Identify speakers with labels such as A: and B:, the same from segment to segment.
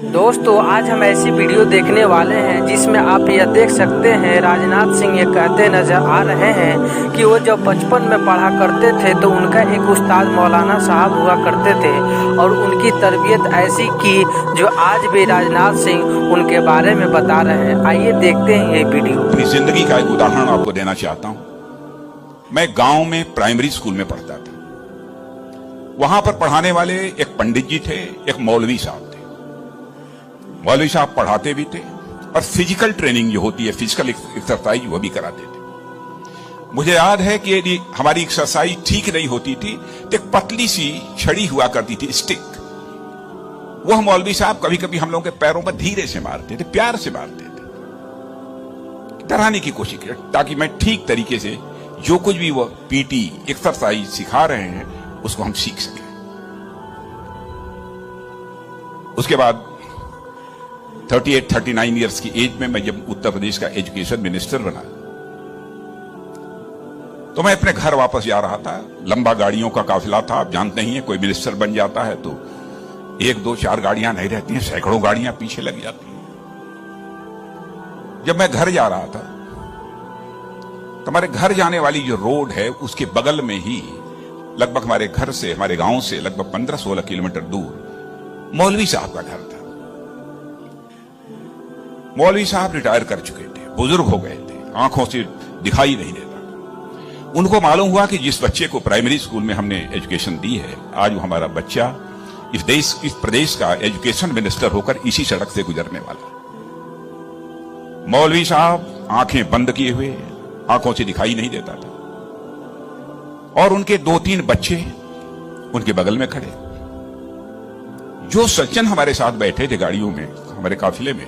A: दोस्तों आज हम ऐसी वीडियो देखने वाले हैं जिसमें आप यह देख सकते हैं राजनाथ सिंह ये कहते नजर आ रहे हैं कि वो जब बचपन में पढ़ा करते थे तो उनका एक उस्ताद मौलाना साहब हुआ करते थे और उनकी तरबियत ऐसी की जो आज भी राजनाथ सिंह उनके बारे में बता रहे हैं। आइए देखते हैं ये वीडियो।
B: अपनी जिंदगी का एक उदाहरण आपको देना चाहता हूं। मैं गांव में प्राइमरी स्कूल में पढ़ता था। वहां पर पढ़ाने वाले एक पंडित जी थे, एक मौलवी साहब थे। मौलवी साहब पढ़ाते भी थे और फिजिकल ट्रेनिंग जो होती है, फिजिकल एक्सरसाइज, वो भी कराते थे। मुझे याद है कि यदि हमारी एक्सरसाइज ठीक नहीं होती थी तो एक पतली सी छड़ी हुआ करती थी, स्टिक। वह मौलवी साहब कभी कभी हम लोगों के पैरों पर धीरे से मारते थे, प्यार से मारते थे, डराने की कोशिश की ताकि मैं ठीक तरीके से जो कुछ भी वो पीटी एक्सरसाइज सिखा रहे हैं उसको हम सीख सकें। उसके बाद 38-39 इयर्स की एज में मैं जब उत्तर प्रदेश का एजुकेशन मिनिस्टर बना तो मैं अपने घर वापस जा रहा था। लंबा गाड़ियों का काफिला था। आप जानते ही हैं, कोई मिनिस्टर बन जाता है तो 1, 2, 4 गाड़ियां नहीं रहती हैं, सैकड़ों गाड़ियां पीछे लग जाती हैं। जब मैं घर जा रहा था तो हमारे घर जाने वाली जो रोड है उसके बगल में ही, लगभग हमारे घर से, हमारे गांव से लगभग 15-16 किलोमीटर दूर मौलवी साहब का घर था। मौलवी साहब रिटायर कर चुके थे, बुजुर्ग हो गए थे, आंखों से दिखाई नहीं देता। उनको मालूम हुआ कि जिस बच्चे को प्राइमरी स्कूल में हमने एजुकेशन दी है, आज वो हमारा बच्चा इस प्रदेश का एजुकेशन मिनिस्टर होकर इसी सड़क से गुजरने वाला। मौलवी साहब आंखें बंद किए हुए, आंखों से दिखाई नहीं देता था, और उनके 2-3 बच्चे उनके बगल में खड़े। जो सज्जन हमारे साथ बैठे थे गाड़ियों में, हमारे काफिले में,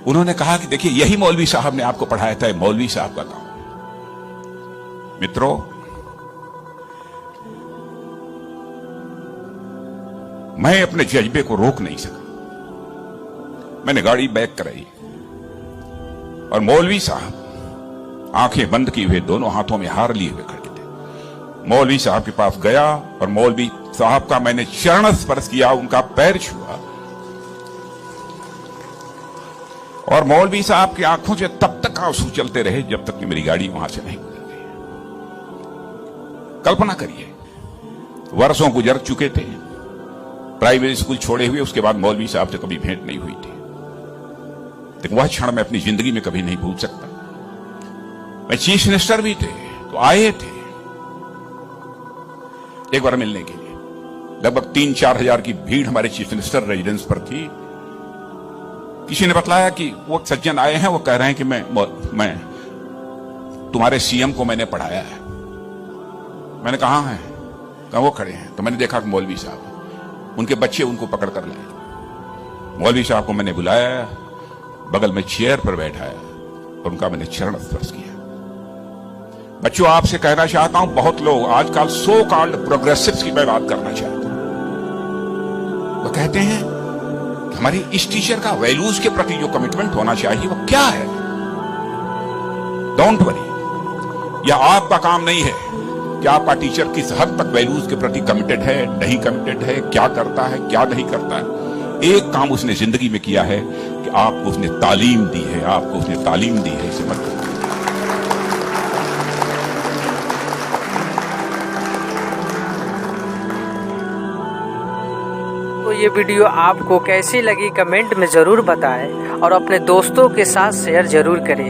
B: उन्होंने कहा कि देखिए यही मौलवी साहब ने आपको पढ़ाया था, मौलवी साहब का काम। मित्रों, मैं अपने जज्बे को रोक नहीं सका। मैंने गाड़ी बैक कराई और मौलवी साहब आंखें बंद किए हुए, दोनों हाथों में हार लिए हुए खड़े थे। मौलवी साहब के पास गया और मौलवी साहब का मैंने चरण स्पर्श किया, उनका पैर छुआ, और मौलवी साहब की आंखों से तब तक आंसू चलते रहे जब तक कि मेरी गाड़ी वहां से नहीं गुजर गई। कल्पना करिए, वर्षों गुजर चुके थे, प्राइमरी स्कूल छोड़े हुए, उसके बाद मौलवी साहब से कभी भेंट नहीं हुई थी। लेकिन वह क्षण मैं अपनी जिंदगी में कभी नहीं भूल सकता। मैं चीफ मिनिस्टर भी थे तो आए थे एक बार मिलने के लिए। लगभग 3-4 हजार की भीड़ हमारे चीफ मिनिस्टर रेजिडेंस पर थी। किसी ने बतलाया कि वो सज्जन आए हैं, वो कह रहे हैं कि मैं तुम्हारे सीएम को मैंने पढ़ाया है। मैंने कहा है, कहा वो खड़े हैं। तो मैंने देखा कि मौलवी साहब, उनके बच्चे उनको पकड़ कर लाए। मौलवी साहब को मैंने बुलाया, बगल में चेयर पर बैठाया और उनका मैंने चरण स्पर्श किया। बच्चों, आपसे कहना चाहता हूं, बहुत लोग आजकल सो कॉल्ड प्रोग्रेसिव्स की मैं बात करना चाहता हूं। वो कहते हैं कि हमारी इस टीचर का वैल्यूज के प्रति जो कमिटमेंट होना चाहिए वो क्या है। डोंट वरी, यह आपका काम नहीं है कि आपका टीचर किस हद तक वैल्यूज के प्रति कमिटेड है, नहीं कमिटेड है, क्या करता है, क्या नहीं करता है। एक काम उसने जिंदगी में किया है कि आपको उसने तालीम दी है, आपको उसने तालीम दी है, इसे मत।
A: तो ये वीडियो आपको कैसी लगी कमेंट में जरूर बताएं और अपने दोस्तों के साथ शेयर जरूर करें।